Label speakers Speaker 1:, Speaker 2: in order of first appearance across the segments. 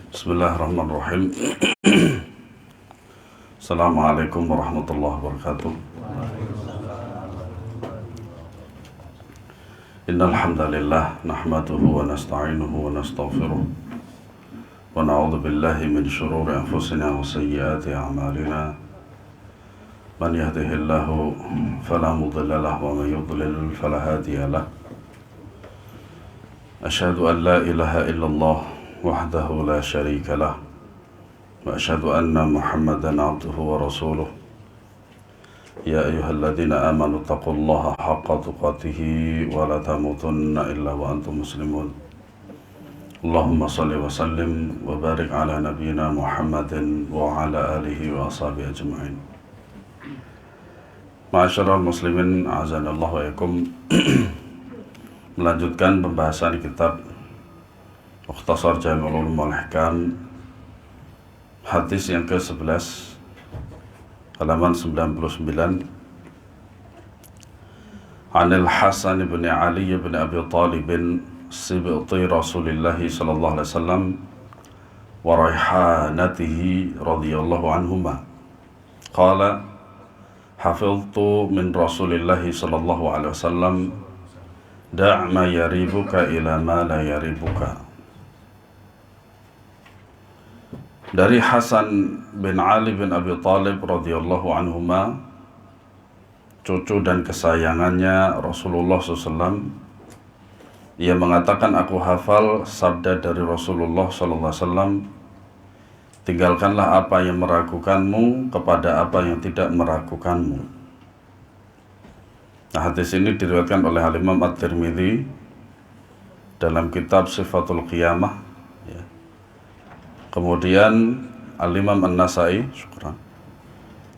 Speaker 1: Bismillahirrahmanirrahim. Assalamualaikum warahmatullahi wabarakatuh. Innal hamdalillah nahmaduhu wa nasta'inuhu wa nastaghfiruh wa na'udzu billahi min shururi anfusina wa sayyiati a'malina. Man yahdihillahu fala mudilla lahu wa man yudlil fala hadiya lahu. Asyhadu an la ilaha illallah wahdahu la syarika lah wa asyhadu anna Muhammadan abduhu wa rasuluh. Ya ayyuhalladzina amanu taqullaha haqqa tuqatih wa la tamutunna illa wa antum muslimun. Allahumma salli wa sallim wa barik ala nabiyyina Muhammadin wa ala alihi wa ashabihi ajma'in. Ma'asyiral muslimin, a'azanallahu wa iyakum. Melanjutkan pembahasan kitab Mukhtasar Jami'ul Ulum wal Hikam, hadis yang ke-11, halaman 99. Anil Hasan bin Ali bin Abi Talib sibti Rasulillah sallallahu alaihi wasallam wa raihanatihi radhiyallahu anhuma qala hafiztu min Rasulillah sallallahu alaihi wasallam da' ma yaribuka ila ma la yaribuka. Dari Hasan bin Ali bin Abi Talib radhiyallahu anhuma, cucu dan kesayangannya Rasulullah SAW, ia mengatakan, aku hafal sabda dari Rasulullah SAW, tinggalkanlah apa yang meragukanmu kepada apa yang tidak meragukanmu. Nah, hadis ini diriwayatkan oleh Al-Imam At-Tirmidzi dalam kitab Sifatul Qiyamah, ya. Kemudian Al-Imam An-Nasai,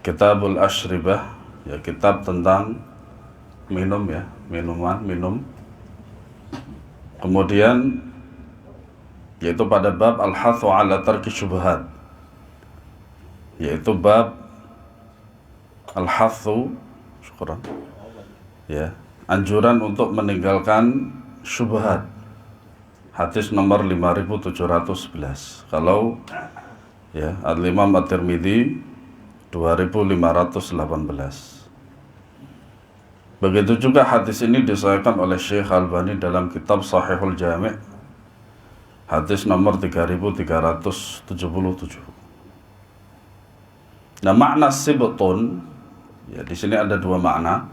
Speaker 1: Kitabul Ashribah, ya, kitab tentang minum, ya, minum. Kemudian yaitu pada bab Al-Hathu ala tarki syubhat, yaitu bab Al-Hathu, ya, anjuran untuk meninggalkan syubhat, hadis nomor 5711. Kalau ya Al-Imam At-Tirmidzi 2518. Begitu juga hadis ini disahihkan oleh Syekh Albani dalam kitab Sahihul Jami', hadis nomor 3377. Nah, makna sibtun, ya, di sini ada dua makna,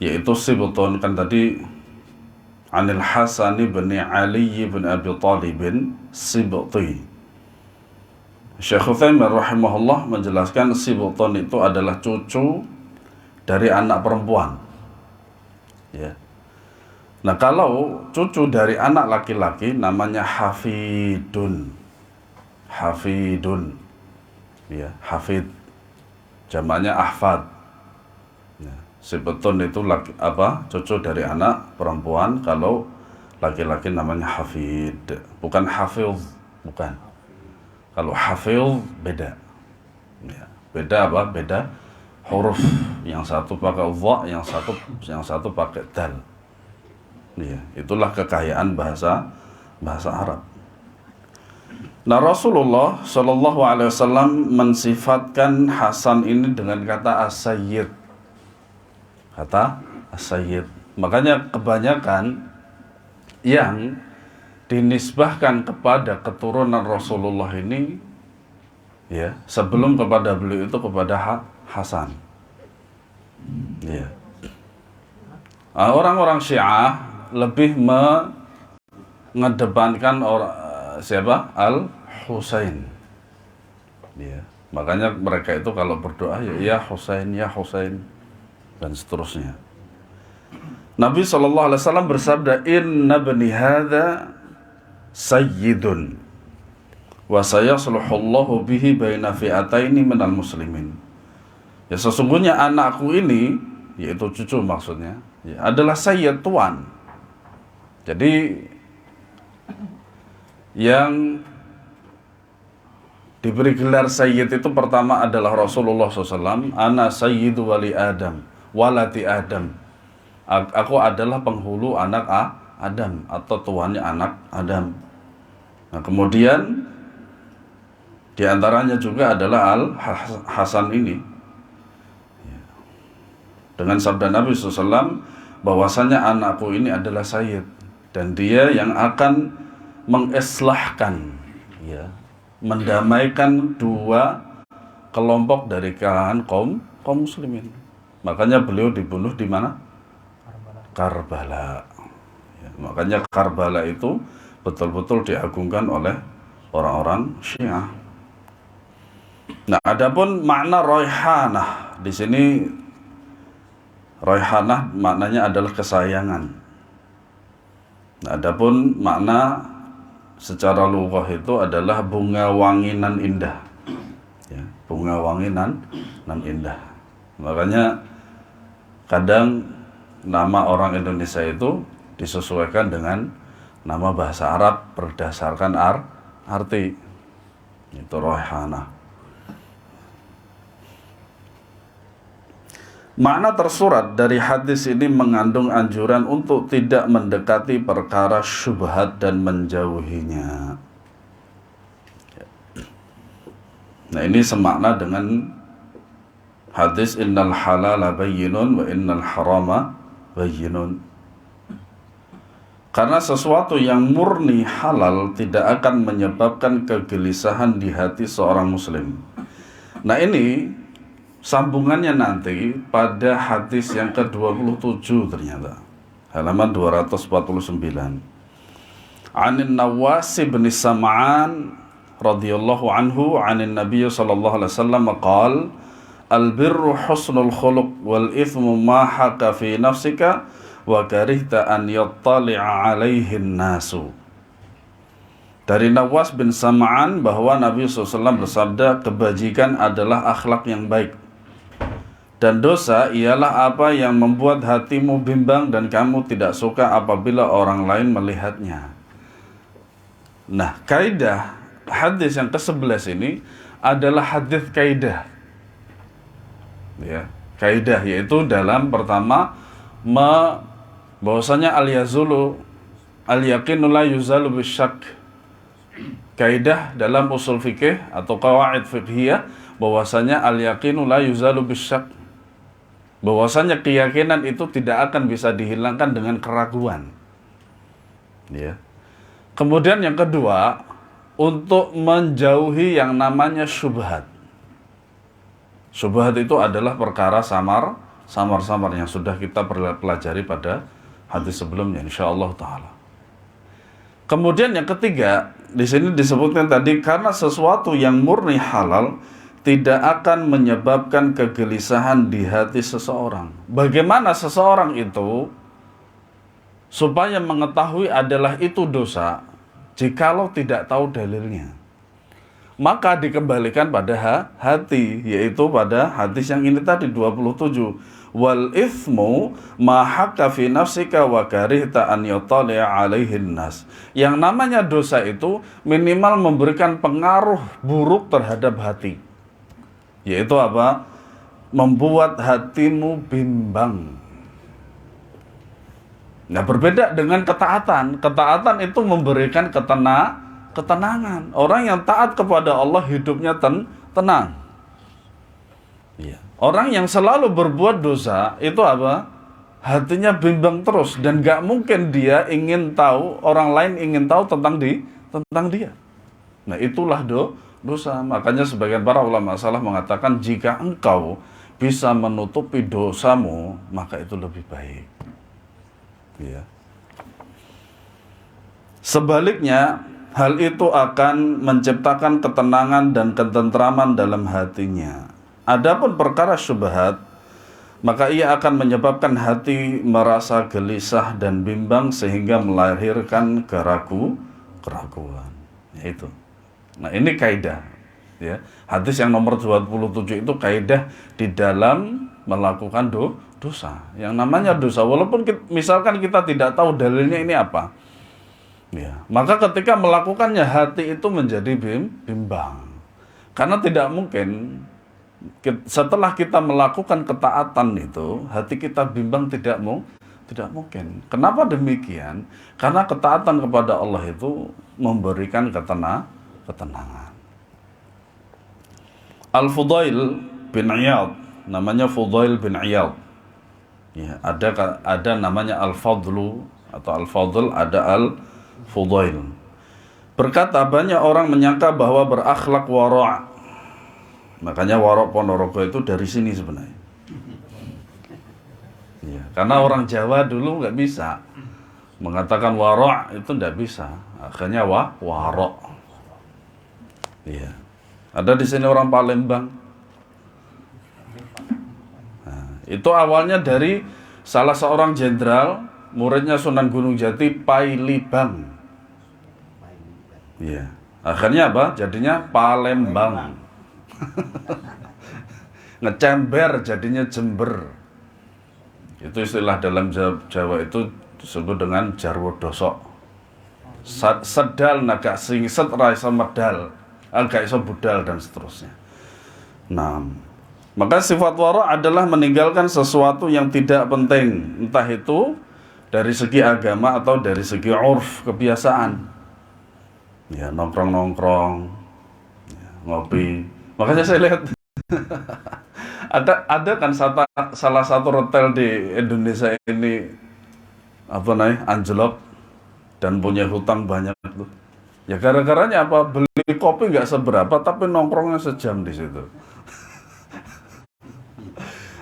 Speaker 1: yaitu sibtun kan tadi Anil Hasan bin Ali bin Abi Talib sibti. Syekh Utsaimin rahimahullah menjelaskan sibtun itu adalah cucu dari anak perempuan, ya. Nah, kalau cucu dari anak laki-laki namanya hafidun, ya, hafid, jamaknya ahfad. Sibtun itu cucu dari anak perempuan. Kalau laki-laki namanya hafid, bukan hafiz, bukan. Kalau hafiz beda, ya, beda apa? Beda huruf, yang satu pakai dha, yang satu pakai dal. Ya, itulah kekayaan bahasa Arab. Nah, Rasulullah Shallallahu Alaihi Wasallam mensifatkan Hasan ini dengan kata as-sayyid. Kata as-sayyid. Makanya kebanyakan yang dinisbahkan kepada keturunan Rasulullah ini, ya, sebelum kepada beliau itu kepada Hasan. Ya. Orang-orang Syiah lebih mengedepankan siapa? Al-Husain. Ya. Makanya mereka itu kalau berdoa, ya Husain, ya Husain, dan seterusnya. Nabi SAW bersabda, inna bani hadha sayyidun wa sayasluhullahu bihi baina fi'ataini minal muslimin. Ya, sesungguhnya anakku ini, yaitu cucu maksudnya, ya, adalah sayyid, tuan. Jadi yang diberi gelar sayyid itu pertama adalah Rasulullah SAW. Ana sayyidu wali Adam, walati Adam. Aku adalah penghulu anak Adam, atau tuannya anak Adam. Nah, kemudian Di antaranya juga adalah Al-Hasan ini. Dengan sabda Nabi SAW, bahwasanya anakku ini adalah sayyid. Dan dia yang akan mengislahkan, ya, mendamaikan dua kelompok dari kalangan kaum muslimin. Makanya beliau dibunuh di mana? Karbala. Ya, makanya Karbala itu betul-betul diagungkan oleh orang-orang Syiah. Nah, adapun makna Raihanah di sini, Raihanah maknanya adalah kesayangan. Nah, adapun makna secara lughah itu adalah bunga wanginan indah. Ya, bunga wanginan nan indah. Makanya kadang nama orang Indonesia itu disesuaikan dengan nama bahasa Arab berdasarkan arti. Itu Raihanah. Makna tersurat dari hadis ini mengandung anjuran untuk tidak mendekati perkara syubhat dan menjauhinya. Nah, ini semakna dengan hadis innal halala bayyinun wa innal harama bayyinun. Karena sesuatu yang murni halal tidak akan menyebabkan kegelisahan di hati seorang muslim. Nah, ini sambungannya nanti pada hadis yang ke-27 ternyata. Halaman 249. Anin Nawas bin Sam'an radhiyallahu anhu anin Nabi sallallahu alaihi wasallam qala al-birru husnul khuluq wal ithmu ma haka fi nafsika wa karihta an yattali'a alaihi nasu. Dari Nawas bin Sam'an bahwa Nabi SAW bersabda, kebajikan adalah akhlak yang baik. Dan dosa ialah apa yang membuat hatimu bimbang dan kamu tidak suka apabila orang lain melihatnya. Nah, kaidah hadis yang ke-11 ini adalah hadis kaidah. Ya, kaidah yaitu dalam pertama bahwasanya al-yaqinu la yuzalu bisyak. Kaidah dalam usul fikih atau qawaid fiqhiyah bahwasanya al-yaqinu la yuzalu bisyak. Bahwasanya keyakinan itu tidak akan bisa dihilangkan dengan keraguan. Ya. Kemudian yang kedua, untuk menjauhi yang namanya syubhat. Syubhat itu adalah perkara samar-samar yang sudah kita pelajari pada hadis sebelumnya insyaallah taala. Kemudian yang ketiga, di sini disebutkan tadi karena sesuatu yang murni halal tidak akan menyebabkan kegelisahan di hati seseorang. Bagaimana seseorang itu supaya mengetahui adalah itu dosa jikalau tidak tahu dalilnya? Maka dikembalikan pada hati, yaitu pada hadis yang ini tadi 27. Wal ithmu ma hakka fi nafsika wa karihta an yutali'a alaihin nas. Yang namanya dosa itu minimal memberikan pengaruh buruk terhadap hati. Yaitu apa? Membuat hatimu bimbang. Nah, berbeda dengan ketaatan. Ketaatan itu memberikan ketenangan. Orang yang taat kepada Allah hidupnya tenang. Ya. Orang yang selalu berbuat dosa itu apa? Hatinya bimbang terus dan gak mungkin dia ingin tahu, orang lain ingin tahu tentang dia. Nah, itulah dosa. Makanya sebagian para ulama salaf mengatakan jika engkau bisa menutupi dosamu, maka itu lebih baik. Ya. Sebaliknya, hal itu akan menciptakan ketenangan dan ketentraman dalam hatinya. Adapun perkara syubhat, maka ia akan menyebabkan hati merasa gelisah dan bimbang sehingga melahirkan keraguan. Yaitu. Nah, ini kaidah, ya. Hadis yang nomor 27 itu kaidah di dalam melakukan dosa. Yang namanya dosa, walaupun misalkan kita tidak tahu dalilnya ini apa, ya, maka ketika melakukannya hati itu menjadi bimbang. Karena tidak mungkin setelah kita melakukan ketaatan itu hati kita bimbang, tidak mungkin. Kenapa demikian? Karena ketaatan kepada Allah itu memberikan ketenangan. Al-Fudail bin Iyad, namanya Fudail bin Iyad. Ya, ada namanya Al-Fadlu atau Al-Fadl, ada Al-Fudail. Berkata, banyak orang menyangka bahwa berakhlak wara'. Makanya wara' Ponorogo itu dari sini sebenarnya. Ya, karena orang Jawa dulu nggak bisa mengatakan wara' itu nggak bisa. Akhirnya wara'. Ya. Ada di sini orang Palembang. Nah, itu awalnya dari salah seorang jenderal, muridnya Sunan Gunung Jati, Pailibang. Iya. Akhirnya apa? Jadinya Palembang. Ngecember jadinya Jember. Itu istilah dalam Jawa itu disebut dengan jarwo dosok. Sedal nagak singset raisa medal, agak iso budal dan seterusnya. Nah, maka sifat wara' adalah meninggalkan sesuatu yang tidak penting, entah itu dari segi agama atau dari segi urf, kebiasaan. Ya, nongkrong-nongkrong, ya, ngopi. Makanya saya lihat ada kan salah satu hotel di Indonesia ini apa namanya, anjlok dan punya hutang banyak tuh. Ya gara-garanya apa? Beli kopi nggak seberapa, tapi nongkrongnya sejam di situ.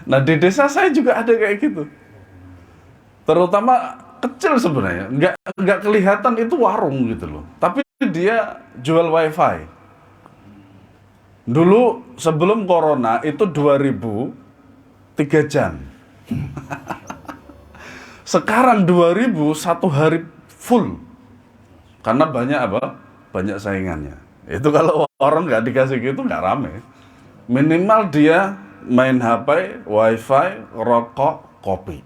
Speaker 1: Nah di desa saya juga ada kayak gitu. Terutama kecil sebenarnya, nggak kelihatan itu warung gitu loh. Tapi dia jual wifi. Dulu sebelum corona itu 2000 3 jam. Sekarang 2000 1 hari full. Karena banyak apa? Banyak saingannya. Itu kalau orang nggak dikasih gitu nggak rame. Minimal dia main HP, wifi, rokok, kopi.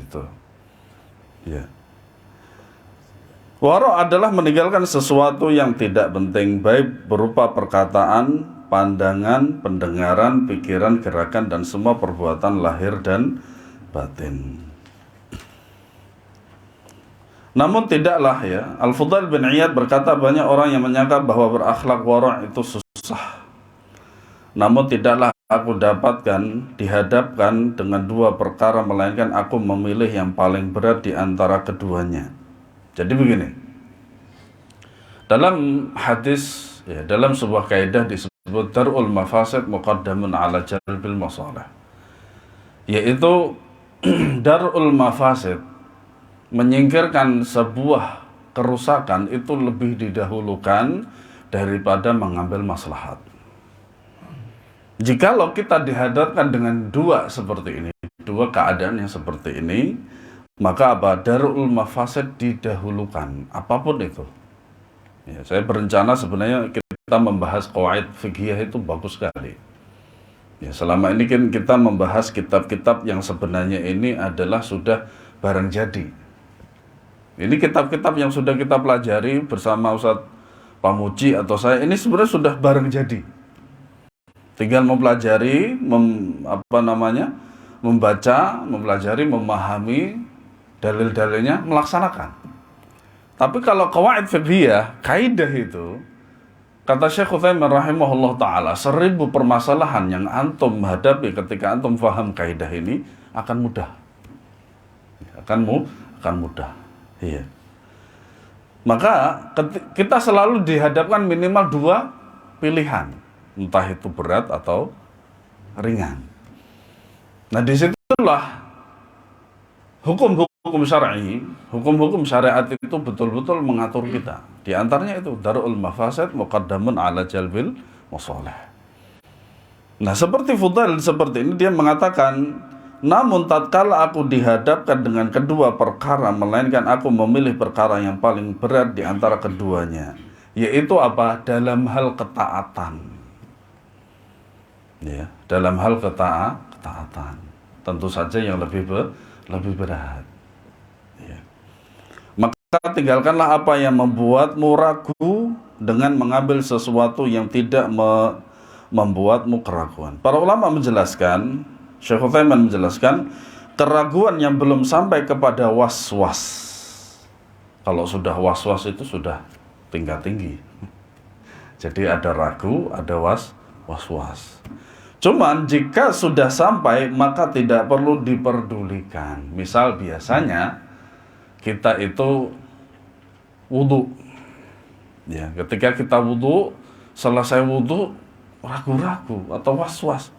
Speaker 1: Itu. Ya. Wara' adalah meninggalkan sesuatu yang tidak penting, baik berupa perkataan, pandangan, pendengaran, pikiran, gerakan, dan semua perbuatan lahir dan batin. Namun tidaklah ya, Al-Fudail bin Iyad berkata, banyak orang yang menyangka bahwa berakhlak wara' itu susah. Namun tidaklah aku dapatkan dihadapkan dengan dua perkara, melainkan aku memilih yang paling berat di antara keduanya. Jadi begini, dalam hadis, ya, dalam sebuah kaidah disebut dar'ul mafasid muqaddamun ala jalbil masalah. Yaitu dar'ul mafasid, menyingkirkan sebuah kerusakan itu lebih didahulukan daripada mengambil maslahat. Jikalau kita dihadapkan dengan dua seperti ini, dua keadaan yang seperti ini, maka apa? Darul mafasid didahulukan, apapun itu. Ya, saya berencana sebenarnya kita membahas qawaid fikih itu bagus sekali. Ya, selama ini kan kita membahas kitab-kitab yang sebenarnya ini adalah sudah barang jadi. Ini kitab-kitab yang sudah kita pelajari bersama Ustadz Pamuji atau saya, ini sebenarnya sudah barang jadi. Tinggal mempelajari, membaca, mempelajari, memahami dalil-dalilnya, melaksanakan. Tapi kalau qawaid fiqhiyah, kaidah itu, kata Syekh Utsaimin rahimahullah ta'ala, 1000 permasalahan yang antum hadapi ketika antum faham kaidah ini akan mudah. Akan mudah. Iya. Maka kita selalu dihadapkan minimal dua pilihan, entah itu berat atau ringan. Nah disitulah hukum-hukum syar'i, hukum-hukum syariat itu betul-betul mengatur kita. Di antaranya itu darul mafasid muqaddamun ala jalbil masalih. Nah seperti Fudail seperti ini, dia mengatakan, namun tatkala aku dihadapkan dengan kedua perkara, melainkan aku memilih perkara yang paling berat di antara keduanya, yaitu apa? Dalam hal ketaatan. Ya, dalam hal ketaatan. Tentu saja yang lebih berat. Ya. Maka tinggalkanlah apa yang membuatmu ragu dengan mengambil sesuatu yang tidak membuatmu keraguan. Para ulama menjelaskan, Syekh Utsaimin menjelaskan, keraguan yang belum sampai kepada was-was. Kalau sudah was-was itu sudah tingkat tinggi. Jadi ada ragu, ada was-was. Cuman jika sudah sampai maka tidak perlu diperdulikan. Misal biasanya kita itu wudu. Ya, ketika kita wudu, selesai wudu ragu-ragu atau was-was.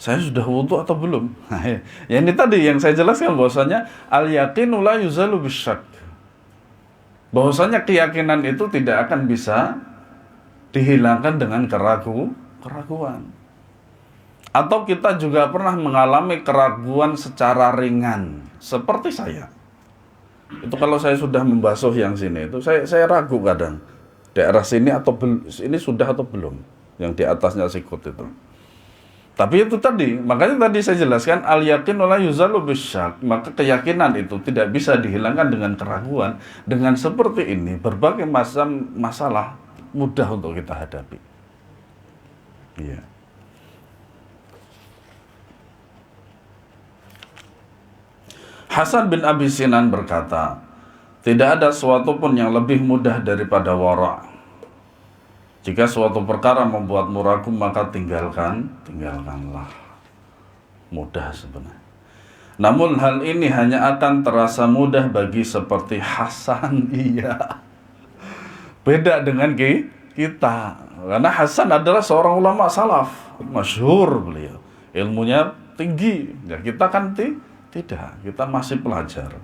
Speaker 1: Saya sudah wudu atau belum? Nah, ya ini tadi yang saya jelaskan bahwasanya al-yaqinu la yuzalu bisyak. Bahwasanya keyakinan itu tidak akan bisa dihilangkan dengan keraguan. Atau kita juga pernah mengalami keraguan secara ringan, seperti saya. Itu kalau saya sudah membasuh yang sini itu saya ragu kadang. Daerah sini atau ini sudah atau belum? Yang di atasnya sikut itu. Tapi itu tadi, makanya tadi saya jelaskan al-yaqinu la yuzalu bisyak, maka keyakinan itu tidak bisa dihilangkan dengan keraguan. Dengan seperti ini, berbagai macam masalah mudah untuk kita hadapi. Iya. Hasan bin Abi Sinan berkata, tidak ada suatu pun yang lebih mudah daripada wara'. Jika suatu perkara membuatmu ragu, maka tinggalkanlah. Mudah sebenarnya. Namun hal ini hanya akan terasa mudah bagi seperti Hasan. Iya. Beda dengan kita. Karena Hasan adalah seorang ulama salaf. Masyhur beliau. Ilmunya tinggi. Ya, kita kan tidak. Kita masih pelajar.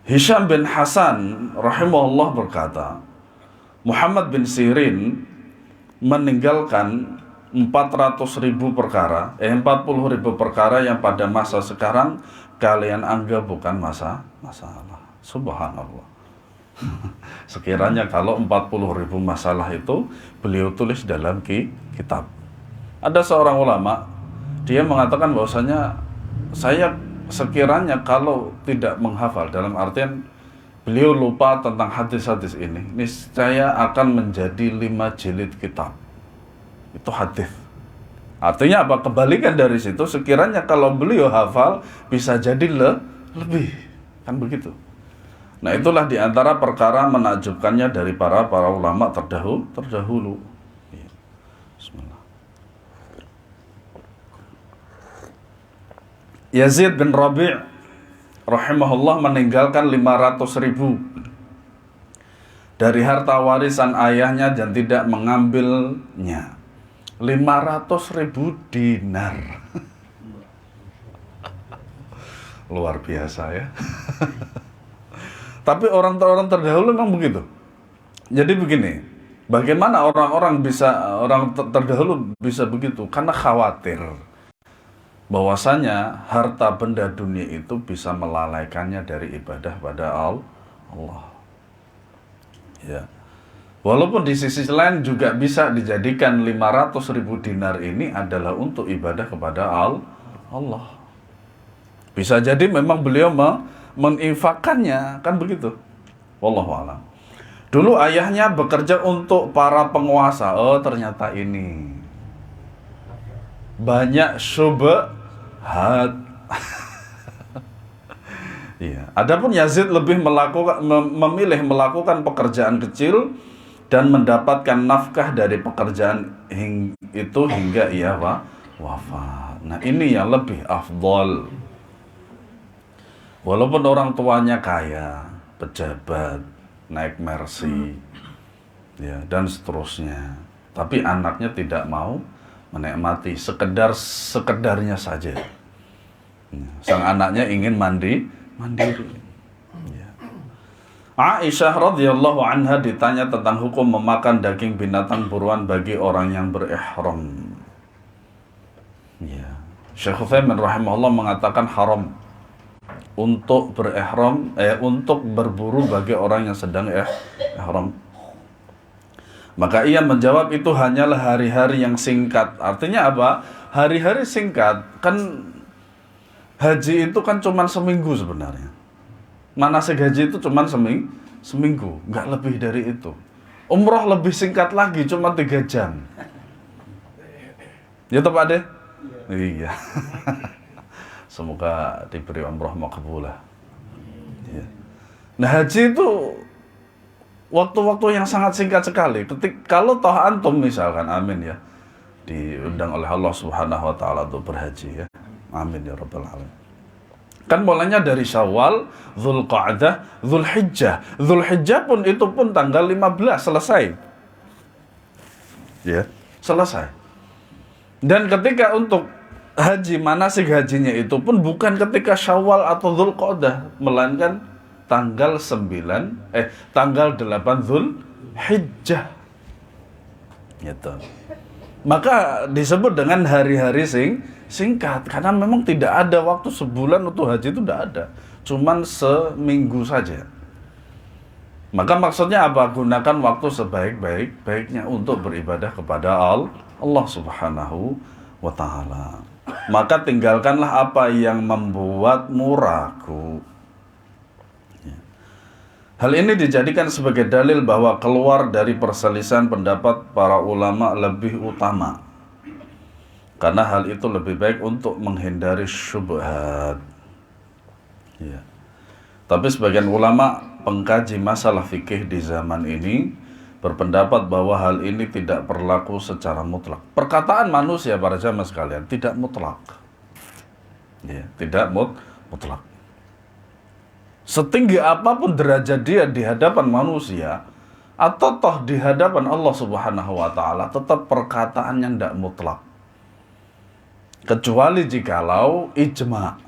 Speaker 1: Hisham bin Hasan rahimahullah berkata, Muhammad bin Sirin meninggalkan 40.000 perkara yang pada masa sekarang kalian anggap bukan masalah. Subhanallah. Sekiranya kalau 40.000 masalah itu beliau tulis dalam kitab. Ada seorang ulama, dia mengatakan bahwasanya saya sekiranya kalau tidak menghafal, dalam artian beliau lupa tentang hadis-hadis ini, niscaya akan menjadi 5 jilid kitab. Itu hadis. Artinya apa? Kebalikan dari situ, sekiranya kalau beliau hafal, bisa jadi lebih. Kan begitu. Nah, itulah diantara perkara menakjubkannya dari para ulama terdahulu. Bismillah. Yazid bin Rabi' rahimahullah meninggalkan 500.000 dari harta warisan ayahnya dan tidak mengambilnya. 500.000 dinar. Luar biasa ya. Tapi orang terdahulu memang begitu. Jadi begini, bagaimana orang terdahulu bisa begitu? Karena khawatir bahwasanya harta benda dunia itu bisa melalaikannya dari ibadah pada Allah. Ya. Walaupun di sisi lain juga bisa dijadikan 500.000 dinar ini adalah untuk ibadah kepada Allah. Bisa jadi memang beliau menginfakkannya, kan begitu. Wallahu a'lam. Dulu ayahnya bekerja untuk para penguasa. Oh, ternyata ini banyak syubhat. Iya. Adapun Yazid lebih memilih melakukan pekerjaan kecil dan mendapatkan nafkah dari pekerjaan itu hingga ia wafat. Nah, ini yang lebih afdol. Walaupun orang tuanya kaya, pejabat, naik Mercy, ya, dan seterusnya, tapi anaknya tidak mau menikmati, sekedarnya saja. Sang anaknya ingin mandiri. Ya. Aisyah radhiyallahu anha ditanya tentang hukum memakan daging binatang buruan bagi orang yang berihram. Ya. Syekh Utsaimin rahimahullah mengatakan haram untuk berihram, untuk berburu bagi orang yang sedang ihram. Maka ia menjawab itu hanyalah hari-hari yang singkat. Artinya apa? Hari-hari singkat. Kan haji itu kan cuma seminggu sebenarnya. Manasik haji itu cuma seminggu. Nggak lebih dari itu. Umroh lebih singkat lagi, cuma 3 jam. Ya toh Pak Ade? Iya. Semoga diberi umroh makbulah. Ya. Nah, haji itu waktu-waktu yang sangat singkat sekali. Kalau toh antum misalkan, amin ya, diundang oleh Allah Subhanahu wa taala untuk berhaji ya. Amin ya rabbal alamin. Kan mulainya dari Syawal, Dzulqa'dah, Dzulhijjah. Dzulhijjah pun itu pun tanggal 15 selesai. Ya, selesai. Dan ketika untuk haji, manasik hajinya itu pun bukan ketika Syawal atau Dzulqa'dah, melainkan tanggal 8 Dzulhijjah. Gitu. Maka disebut dengan hari-hari singkat karena memang tidak ada waktu sebulan untuk haji, itu tidak ada, cuman seminggu saja. Maka maksudnya apa? Gunakan waktu sebaik-baiknya untuk beribadah kepada Allah Subhanahu wa taala. Maka tinggalkanlah apa yang membuatmu ragu. Hal ini dijadikan sebagai dalil bahwa keluar dari perselisihan pendapat para ulama lebih utama, karena hal itu lebih baik untuk menghindari syubhat. Ya. Tapi sebagian ulama pengkaji masalah fikih di zaman ini berpendapat bahwa hal ini tidak berlaku secara mutlak. Perkataan manusia para jamaah sekalian tidak mutlak. Ya, tidak mutlak. Setinggi apapun derajat dia di hadapan manusia atau toh di hadapan Allah Subhanahu wa taala, tetap perkataannya tidak mutlak. Kecuali jikalau ijma.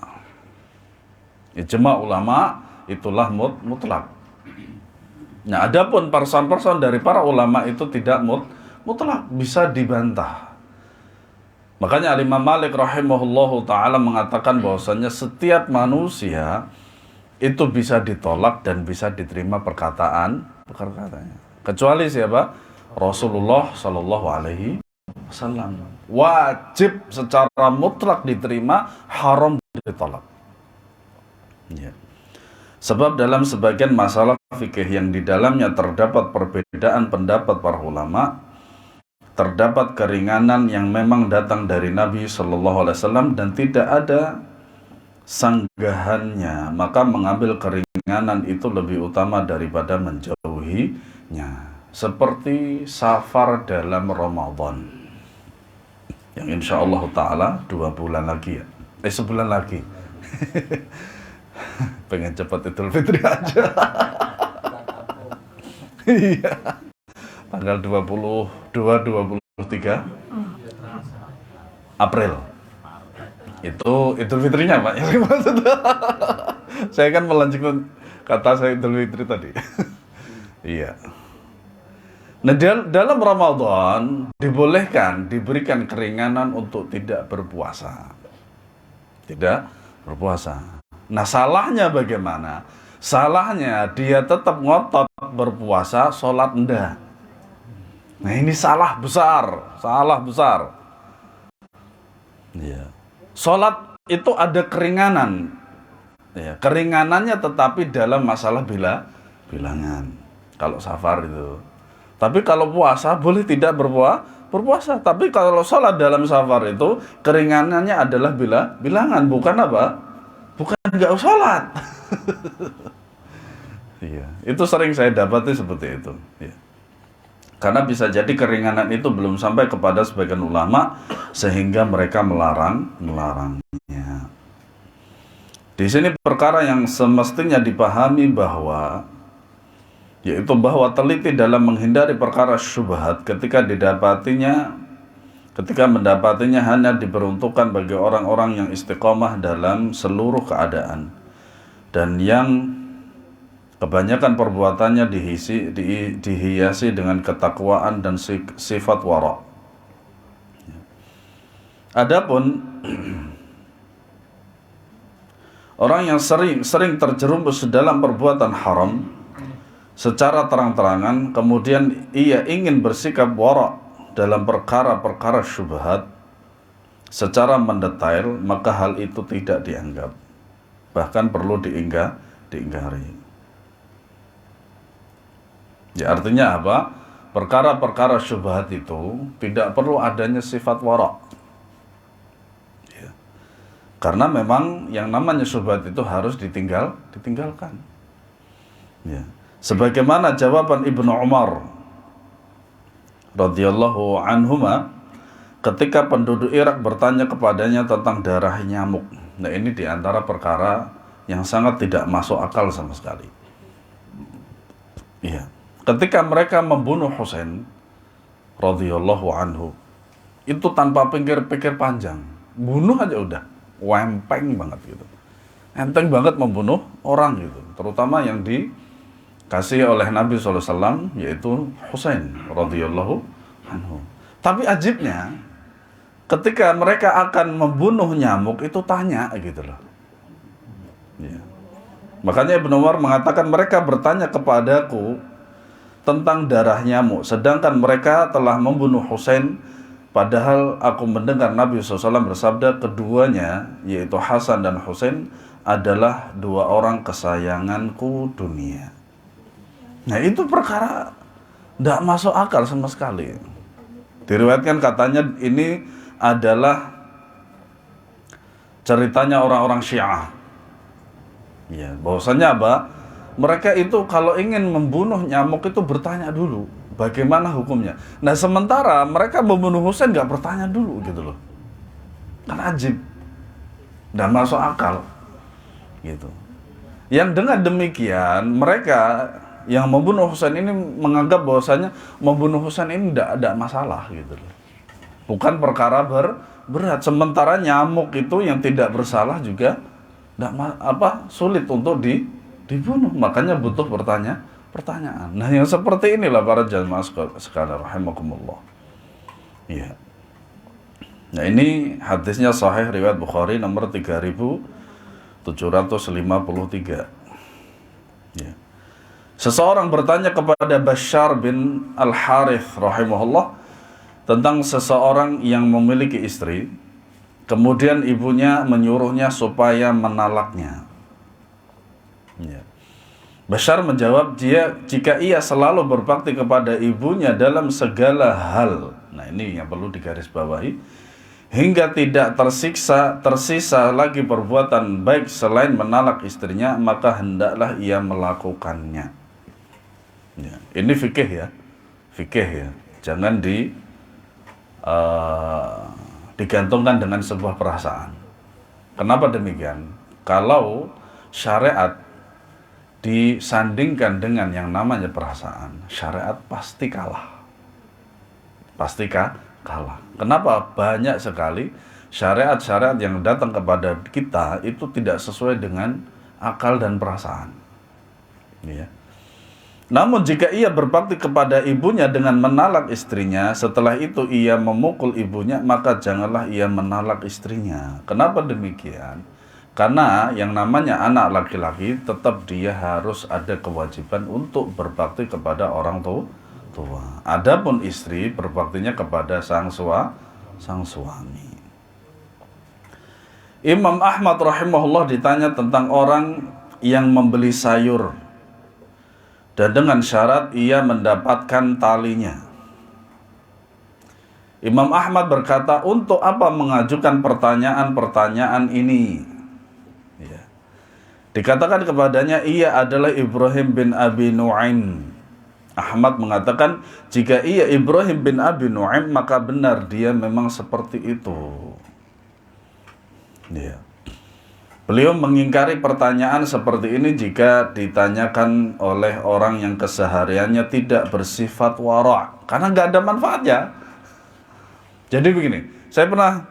Speaker 1: Ijma ulama itulah mutlak. Nah, adapun person-person dari para ulama itu tidak mutlak, bisa dibantah. Makanya Imam Malik rahimahullahu taala mengatakan bahwasanya setiap manusia itu bisa ditolak dan bisa diterima perkataannya. Kecuali siapa? Rasulullah Shallallahu Alaihi Wasallam. Wajib secara mutlak diterima, haram ditolak. Ya. Sebab dalam sebagian masalah fikih yang di dalamnya terdapat perbedaan pendapat para ulama, terdapat keringanan yang memang datang dari Nabi Shallallahu Alaihi Wasallam dan tidak ada sanggahannya, maka mengambil keringanan itu lebih utama daripada menjauhinya. Seperti safar dalam Ramadan, yang insya Allah ta'ala 2 bulan lagi ya, sebulan lagi. Pengen cepat Idul Fitri aja. Iya, tanggal 23 April. Itu Idul Fitrinya Pak, yang maksud. Saya kan melanjutkan kata saya Idul Fitri tadi. Iya. Nah, dalam Ramadan diberikan keringanan untuk tidak berpuasa. Tidak berpuasa. Nah, salahnya bagaimana? Salahnya dia tetap ngotot berpuasa, sholat enggak. Nah, ini salah besar. Iya. Sholat itu ada keringanan, ya, keringanannya tetapi dalam masalah bilangan. Kalau safar itu, tapi kalau puasa boleh tidak berpuasa. Tapi kalau sholat dalam safar itu keringanannya adalah bilangan, bukan apa? Bukan nggak sholat. Iya, itu sering saya dapati seperti itu. Ya. Karena bisa jadi keringanan itu belum sampai kepada sebagian ulama sehingga mereka melarangnya. Di sini perkara yang semestinya dipahami yaitu bahwa teliti dalam menghindari perkara syubhat ketika mendapatinya hanya diperuntukkan bagi orang-orang yang istiqomah dalam seluruh keadaan dan yang kebanyakan perbuatannya dihiasi dengan ketakwaan dan sifat wara'. Adapun orang yang sering terjerumus dalam perbuatan haram secara terang-terangan, kemudian ia ingin bersikap wara' dalam perkara-perkara syubhat secara mendetail, maka hal itu tidak dianggap, bahkan perlu diingkari. Ya, artinya apa? Perkara-perkara syubhat itu tidak perlu adanya sifat wara'. Ya. Karena memang yang namanya syubhat itu harus ditinggalkan. Ya. Sebagaimana jawaban Ibnu Umar radhiyallahu anhuma ketika penduduk Irak bertanya kepadanya tentang darah nyamuk. Nah, ini diantara perkara yang sangat tidak masuk akal sama sekali. Iya. Ketika mereka membunuh Husain radhiyallahu anhu, itu tanpa pikir-pikir panjang, bunuh aja udah, wempeng banget gitu. Enteng banget membunuh orang gitu, terutama yang dikasih oleh Nabi SAW, yaitu Husain radhiyallahu anhu. Tapi ajibnya, ketika mereka akan membunuh nyamuk itu tanya gitu loh. Ya. Makanya Ibnu Umar mengatakan mereka bertanya kepadaku tentang darah nyamuk, sedangkan mereka telah membunuh Husain. Padahal aku mendengar Nabi SAW bersabda, keduanya yaitu Hasan dan Husain adalah dua orang kesayanganku dunia. Nah, itu perkara tidak masuk akal sama sekali. Diriwayatkan katanya ini adalah ceritanya orang-orang Syiah. Ya, bahwasanya apa? Mereka itu kalau ingin membunuh nyamuk itu bertanya dulu bagaimana hukumnya. Nah, sementara mereka membunuh Husain nggak bertanya dulu gitu loh. Kan ajib dan masuk akal gitu. Yang dengan demikian mereka yang membunuh Husain ini menganggap bahwasanya membunuh Husain ini tidak ada masalah gitu loh. Bukan perkara berat. Sementara nyamuk itu yang tidak bersalah juga sulit untuk dibunuh. Makanya butuh pertanyaan. Nah, yang seperti inilah para jamaah sekalian rahimakumullah. Iya. Nah, ini hadisnya sahih riwayat Bukhari nomor 3753. Ya. Seseorang bertanya kepada Bashar bin Al-Harith rahimahullah tentang seseorang yang memiliki istri, kemudian ibunya menyuruhnya supaya menalaknya. Ya. Bashar menjawab, jika ia selalu berbakti kepada ibunya dalam segala hal, nah ini yang perlu digarisbawahi, hingga tidak tersisa lagi perbuatan baik selain menalak istrinya, maka hendaklah ia melakukannya. Ya, ini fikih ya, jangan digantungkan dengan sebuah perasaan. Kenapa demikian? Kalau syariat disandingkan dengan yang namanya perasaan, syariat pasti kalah. Kalah. Kenapa? Banyak sekali syariat-syariat yang datang kepada kita itu tidak sesuai dengan akal dan perasaan. Ya. Namun jika ia berbakti kepada ibunya dengan menalak istrinya, setelah itu ia memukul ibunya, maka janganlah ia menalak istrinya. Kenapa demikian? Karena yang namanya anak laki-laki tetap dia harus ada kewajiban untuk berbakti kepada orang tua. Adapun istri berbaktinya kepada sang suami. Imam Ahmad rahimahullah ditanya tentang orang yang membeli sayur dan dengan syarat ia mendapatkan talinya. Imam Ahmad berkata, untuk apa mengajukan pertanyaan-pertanyaan ini? Ya. Dikatakan kepadanya, ia adalah Ibrahim bin Abi Nu'aim. Ahmad mengatakan, jika ia Ibrahim bin Abi Nu'aim, maka benar dia memang seperti itu. Ya. Beliau mengingkari pertanyaan seperti ini jika ditanyakan oleh orang yang kesehariannya tidak bersifat wara', karena nggak ada manfaatnya. Jadi begini, saya pernah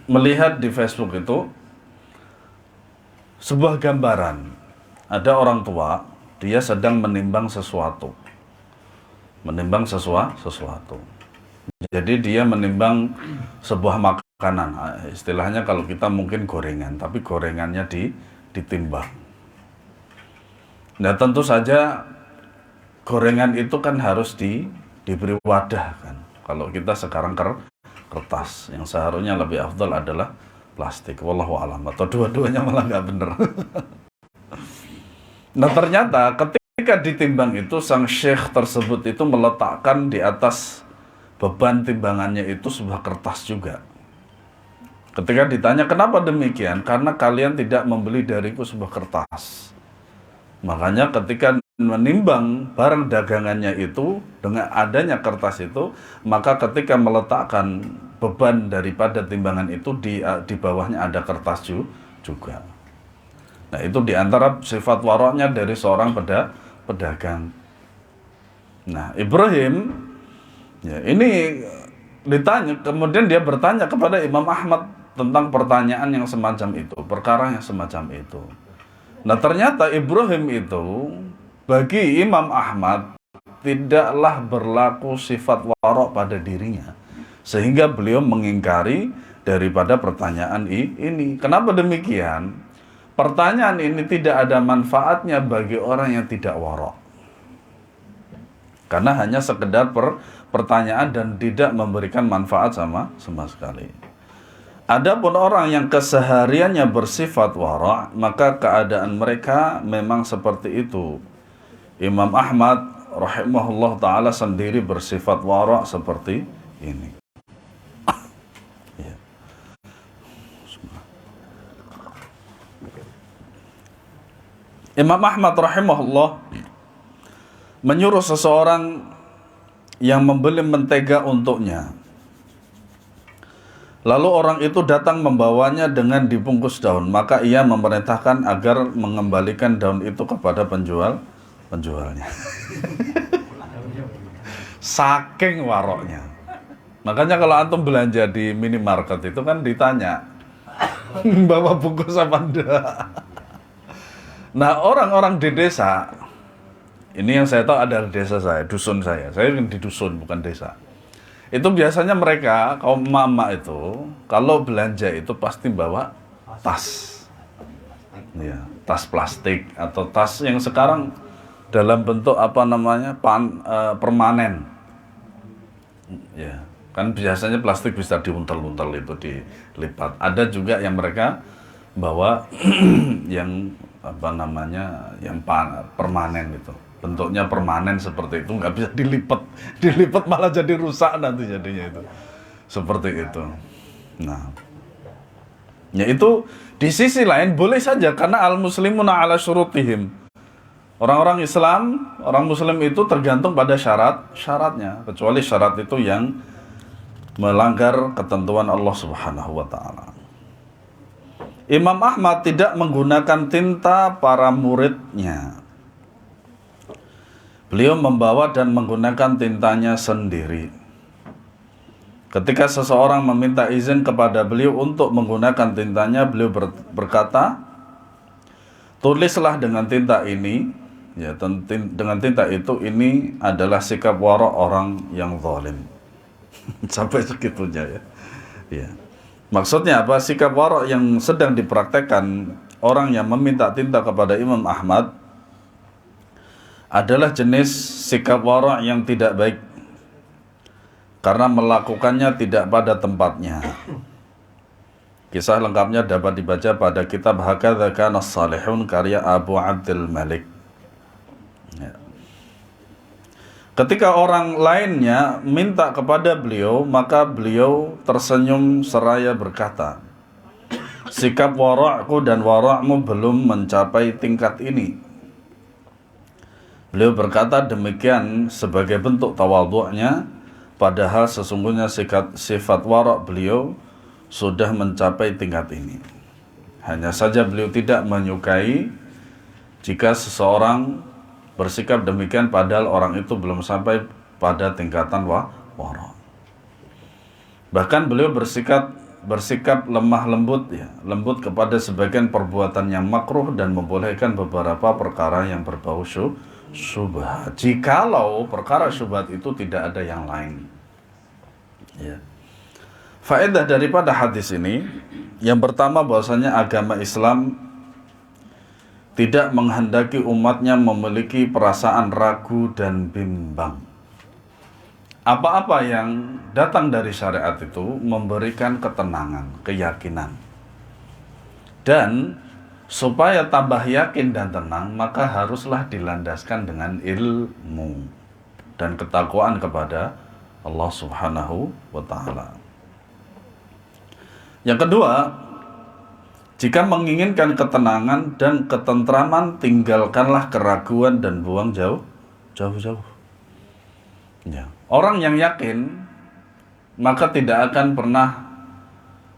Speaker 1: melihat di Facebook itu sebuah gambaran. Ada orang tua, dia sedang menimbang sesuatu. Jadi dia menimbang sebuah makanan. Istilahnya kalau kita mungkin gorengan, tapi gorengannya ditimbang. Nah, tentu saja gorengan itu kan harus diberi wadah kan. Kalau kita sekarang kertas, yang seharusnya lebih afdal adalah plastik, wallahu alam, atau dua-duanya malah nggak bener. Nah, ternyata ketika ditimbang itu, sang syekh tersebut itu meletakkan di atas beban timbangannya itu sebuah kertas juga. Ketika ditanya kenapa demikian, karena kalian tidak membeli dariku sebuah kertas. Makanya ketika menimbang barang dagangannya itu dengan adanya kertas itu, maka ketika meletakkan beban daripada timbangan itu di bawahnya ada kertas juga. Nah, itu diantara sifat waroknya dari seorang pedagang. Nah, Ibrahim ya ini ditanya, kemudian dia bertanya kepada Imam Ahmad tentang pertanyaan yang semacam itu, perkara yang semacam itu. Nah, ternyata Ibrahim itu bagi Imam Ahmad tidaklah berlaku sifat warok pada dirinya, sehingga beliau mengingkari daripada pertanyaan ini. Kenapa demikian? Pertanyaan ini tidak ada manfaatnya bagi orang yang tidak warok, karena hanya sekedar pertanyaan dan tidak memberikan manfaat sama sekali. Adapun orang yang kesehariannya bersifat wara', maka keadaan mereka memang seperti itu. Imam Ahmad rahimahullah ta'ala sendiri bersifat wara' seperti ini. Imam Ahmad rahimahullah menyuruh seseorang yang membeli mentega untuknya. Lalu orang itu datang membawanya dengan dibungkus daun, maka ia memerintahkan agar mengembalikan daun itu kepada penjualnya. Saking waroknya. Makanya kalau antum belanja di minimarket itu kan ditanya, bawa bungkus apa enggak? Nah, orang-orang di desa, ini yang saya tahu ada di desa saya, dusun saya di dusun bukan desa. Itu biasanya mereka, kaum emak-emak itu, kalau belanja itu pasti bawa tas. Ya, tas plastik atau tas yang sekarang dalam bentuk permanen. Ya, kan biasanya plastik bisa diuntel-untel itu dilipat. Ada juga yang mereka bawa yang yang permanen itu. Bentuknya permanen seperti itu, nggak bisa dilipat malah jadi rusak nanti jadinya itu, seperti itu. Nah, ya itu di sisi lain boleh saja karena al-muslimuna ala syurutihim. Orang-orang Islam, orang Muslim itu tergantung pada syaratnya, kecuali syarat itu yang melanggar ketentuan Allah Subhanahu wa Ta'ala. Imam Ahmad tidak menggunakan tinta para muridnya. Beliau membawa dan menggunakan tintanya sendiri. Ketika seseorang meminta izin kepada beliau untuk menggunakan tintanya, beliau berkata, tulislah dengan tinta ini, ya, dengan tinta itu, ini adalah sikap wara' orang yang zalim. Sampai segitunya ya. Ya. Maksudnya apa? Sikap wara' yang sedang dipraktekkan orang yang meminta tinta kepada Imam Ahmad adalah jenis sikap wara' yang tidak baik karena melakukannya tidak pada tempatnya. Kisah lengkapnya dapat dibaca pada kitab Hakadha Kana As-Salihun karya Abu Abdul Malik. Ya. Ketika orang lainnya minta kepada beliau, maka beliau tersenyum seraya berkata, sikap wara'ku dan wara'mu belum mencapai tingkat ini. Beliau berkata demikian sebagai bentuk tawadhu'nya, padahal sesungguhnya sifat wara' beliau sudah mencapai tingkat ini. Hanya saja beliau tidak menyukai jika seseorang bersikap demikian padahal orang itu belum sampai pada tingkatan wara'. Bahkan beliau bersikap lemah lembut lembut kepada sebagian perbuatan yang makruh dan membolehkan beberapa perkara yang berbau syubhat, jikalau perkara syubhat itu tidak ada yang lain. Ya. Faedah daripada hadis ini, yang pertama bahwasanya agama Islam tidak menghendaki umatnya memiliki perasaan ragu dan bimbang. Apa-apa yang datang dari syariat itu memberikan ketenangan, keyakinan. Dan supaya tambah yakin dan tenang, maka haruslah dilandaskan dengan ilmu dan ketakwaan kepada Allah Subhanahu wa Ta'ala. Yang kedua, Jika menginginkan ketenangan dan ketentraman, tinggalkanlah keraguan dan buang jauh-jauh. Ya. Orang yang yakin maka tidak akan pernah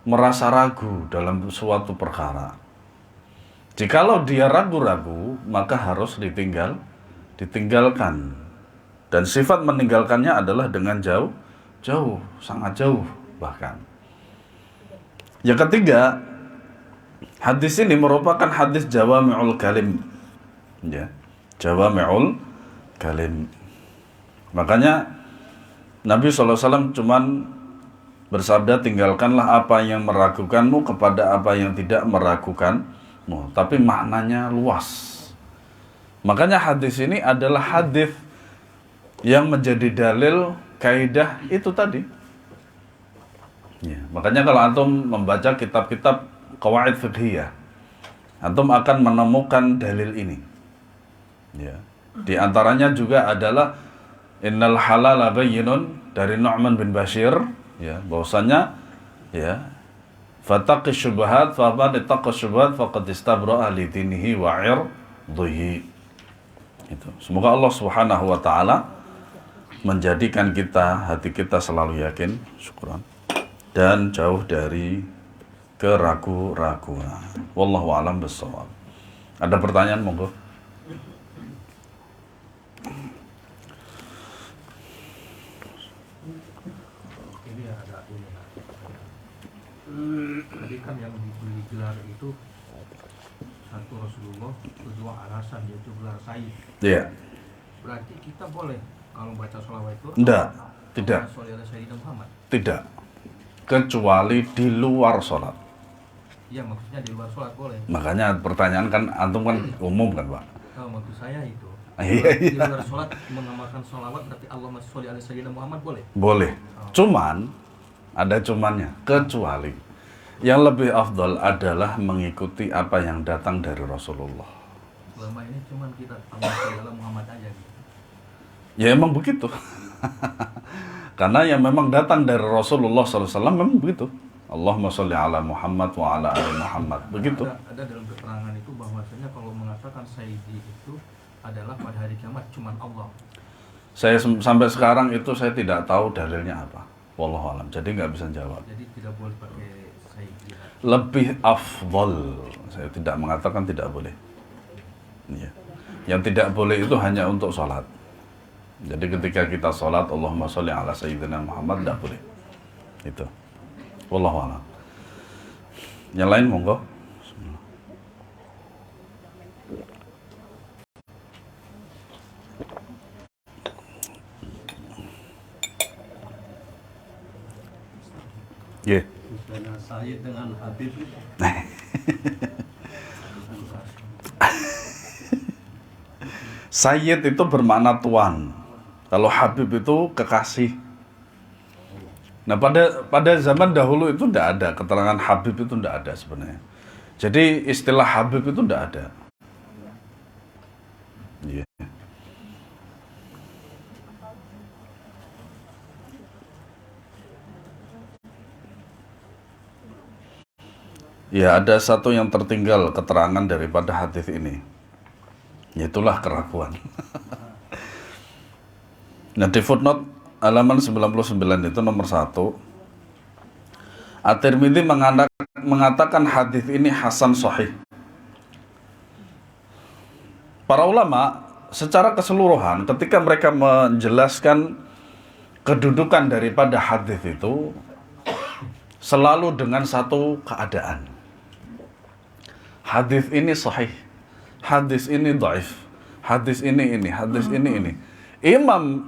Speaker 1: merasa ragu dalam suatu perkara. Jikalau dia ragu-ragu, maka harus ditinggalkan. Dan sifat meninggalkannya adalah dengan jauh, sangat jauh bahkan. Yang ketiga, hadis ini merupakan hadis jawami'ul kalim. Ya, jawami'ul kalim. Makanya Nabi SAW cuman bersabda, tinggalkanlah apa yang meragukanmu kepada apa yang tidak meragukanmu. Tapi maknanya luas. Makanya hadis ini adalah hadis yang menjadi dalil kaidah itu tadi. Ya, makanya kalau antum membaca kitab-kitab qawaid fiqhiyah, antum akan menemukan dalil ini. Ya. Di antaranya juga adalah innal halala bayyinun dari Nu'man bin Bashir, ya, bahwasanya ya fataqi syubhat fa man ittaqa syubhat faqad istabra'a li dinihi wa 'irdihi. Itu. Semoga Allah Subhanahu wa taala menjadikan hati kita selalu yakin, syukran, dan jauh dari keraguan. Wallahu a'lam bishawab. Ada pertanyaan, monggo.
Speaker 2: Ini ada ini. Tadi kan yang dibeli gelar itu satu Rasulullah, kedua Al-Hasan, yaitu gelar Sayyid.
Speaker 1: Iya.
Speaker 2: Berarti kita boleh kalau baca sholawat itu?
Speaker 1: Enggak, tidak.
Speaker 2: Muhammad.
Speaker 1: Tidak. Kecuali di luar sholat.
Speaker 2: Iya, maksudnya di luar sholat boleh.
Speaker 1: Makanya pertanyaan kan antum kan umum kan, Pak?
Speaker 2: Kalau maksud saya itu,
Speaker 1: Iya.
Speaker 2: di luar sholat mengamalkan sholawat berarti Allahumma sholli ala sayyidina Muhammad boleh?
Speaker 1: Boleh. Cuman ada cumannya, kecuali yang lebih afdal adalah mengikuti apa yang datang dari Rasulullah.
Speaker 2: Selama ini cuman kita Allahumma sholli ala Muhammad aja gitu.
Speaker 1: Ya emang begitu. Karena yang memang datang dari Rasulullah SAW memang begitu. Allahumma sholli ala Muhammad wa ala ali Muhammad. Begitu.
Speaker 2: Ada dalam keterangan itu bahwasanya kalau mengatakan Sayyidi itu adalah pada hari kiamat cuman Allah.
Speaker 1: Saya sampai sekarang itu saya tidak tahu dalilnya apa. Wallahu alam. Jadi nggak bisa jawab.
Speaker 2: Jadi tidak boleh pakai Sayyidi.
Speaker 1: Lebih afdal. Saya tidak mengatakan tidak boleh. Ya. Yang tidak boleh itu hanya untuk sholat. Jadi ketika kita sholat Allahumma sholli ala sayyidina Muhammad, tidak boleh. Itu. Wallahu a'lam. Yang lain monggo. Yeah.
Speaker 2: Sayyid dengan Habib.
Speaker 1: Sayyid itu bermakna tuan. Kalau Habib itu kekasih. Nah pada zaman dahulu itu tidak ada keterangan Habib, itu tidak ada sebenarnya. Jadi istilah Habib itu tidak ada. Yeah. Ya, ada satu yang tertinggal keterangan daripada hadis ini, yaitulah keraguan. Nah, di footnote halaman 99 itu nomor 1, At-Tirmidzi mengatakan hadis ini hasan sahih. Para ulama secara keseluruhan ketika mereka menjelaskan kedudukan daripada hadis itu selalu dengan satu keadaan. Hadis ini sahih, hadis ini dhaif, hadis ini, hadis ini. Imam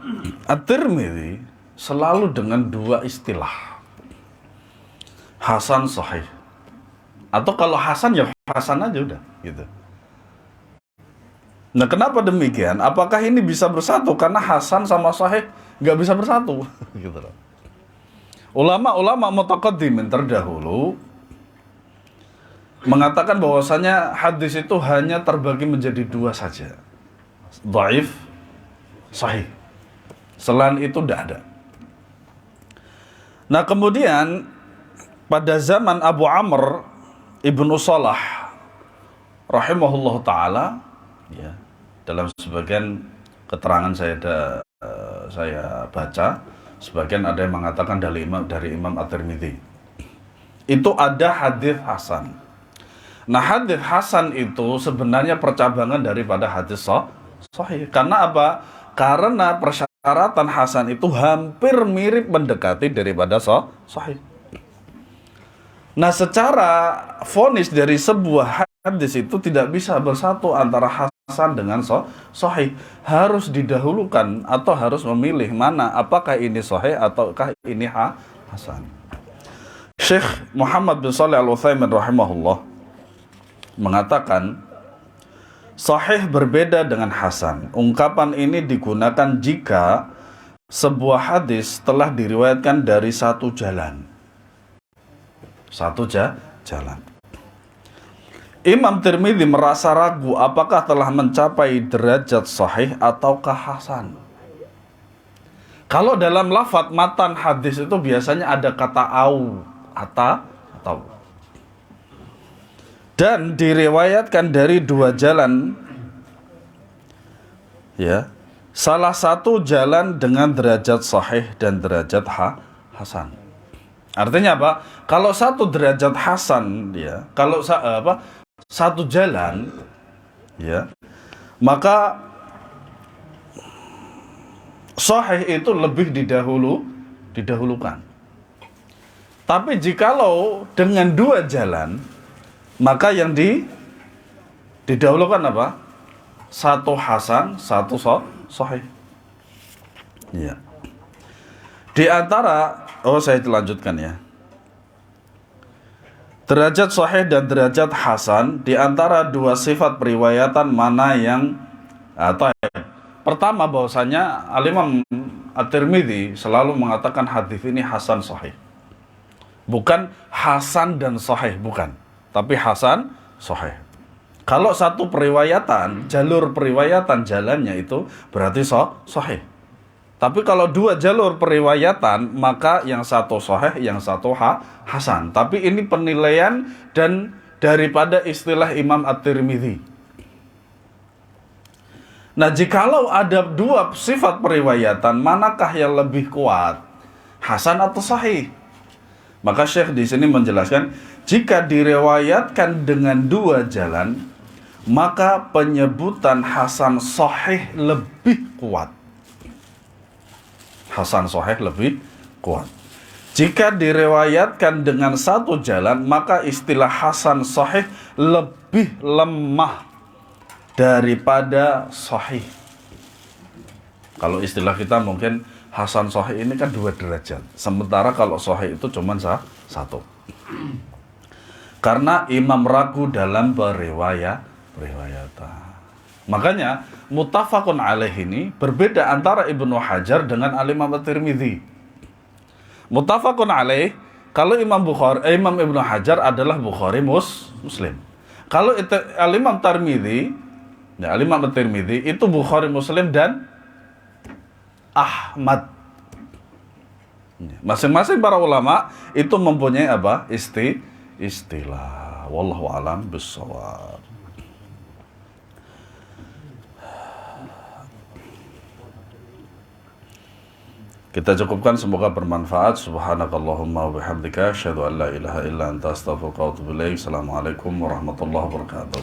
Speaker 1: At-Tirmidzi selalu dengan dua istilah, hasan sahih, atau kalau hasan ya hasan aja udah gitu. Nah, kenapa demikian? Apakah ini bisa bersatu? Karena hasan sama sahih nggak bisa bersatu gitu loh. Ulama-ulama mutaqaddimin terdahulu mengatakan bahwasanya hadis itu hanya terbagi menjadi dua saja, dhaif, sahih. Selain itu tidak ada. Nah, kemudian pada zaman Abu Amr Ibnu Salah rahimahullah taala, ya, dalam sebagian keterangan saya baca, sebagian ada yang mengatakan dari Imam At-Tirmidzi, itu ada hadis hasan. Nah, hadis hasan itu sebenarnya percabangan daripada hadis sahih. Karena apa? Karena persyaratan hasan itu hampir mirip mendekati daripada sahih. Nah, secara vonis dari sebuah hadis itu tidak bisa bersatu antara hasan dengan sahih. Harus didahulukan atau harus memilih mana, apakah ini sahih ataukah ini hasan. Syekh Muhammad bin Shalih Al-Utsaimin rahimahullah mengatakan, sahih berbeda dengan hasan. Ungkapan ini digunakan jika sebuah hadis telah diriwayatkan dari satu jalan. Jalan. Imam Tirmidzi merasa ragu apakah telah mencapai derajat sahih ataukah hasan. Kalau dalam lafadz matan hadis itu biasanya ada kata au atau. Dan diriwayatkan dari dua jalan. Ya. Salah satu jalan dengan derajat sahih dan derajat hasan. Artinya apa? Kalau satu derajat hasan, ya, kalau satu jalan, ya, maka sahih itu lebih didahulukan. Tapi jikalau dengan dua jalan, maka yang didahulukan apa? Satu hasan, satu sahih. Ya. Di antara saya lanjutkan ya. Derajat sahih dan derajat hasan di antara dua sifat periwayatan mana yang pertama, bahwasanya Al-Imam At-Tirmidzi selalu mengatakan hadis ini hasan sahih. Bukan hasan dan sahih, bukan, tapi hasan sahih. Kalau satu periwayatan, jalur periwayatan jalannya itu berarti sahih. Tapi kalau dua jalur periwayatan, maka yang satu sahih, yang satu hasan. Tapi ini penilaian dan daripada istilah Imam At-Tirmidzi. Nah, jikalau ada dua sifat periwayatan, manakah yang lebih kuat? Hasan atau sahih? Maka Syekh di sini menjelaskan, jika diriwayatkan dengan dua jalan, maka penyebutan hasan sahih lebih kuat. Hasan sahih lebih kuat. Jika diriwayatkan dengan satu jalan, maka istilah hasan sahih lebih lemah daripada sahih. Kalau istilah kita mungkin hasan sahih ini kan 2 derajat. Sementara kalau sahih itu cuma satu. Karena imam ragu dalam periwayatan. Makanya muttafaqun alaih ini berbeda antara Ibnu Hajar dengan Al-Imam At-Tirmidzi. Muttafaqun alaih, kalau Imam Ibnu Hajar adalah Bukhari Muslim. Kalau Al-Imam Tirmidzi, ya, Al-Imam At-Tirmidzi itu Bukhari Muslim dan Ahmad. Masing-masing para ulama itu mempunyai apa? Istilah. Wallahu a'lam bishawab. Kita cukupkan, semoga bermanfaat. Subhanakallahumma wa bihamdika asyhadu an la ilaha illa anta astaghfiruka wa atubu ilaik. Assalamualaikum warahmatullahi wabarakatuh.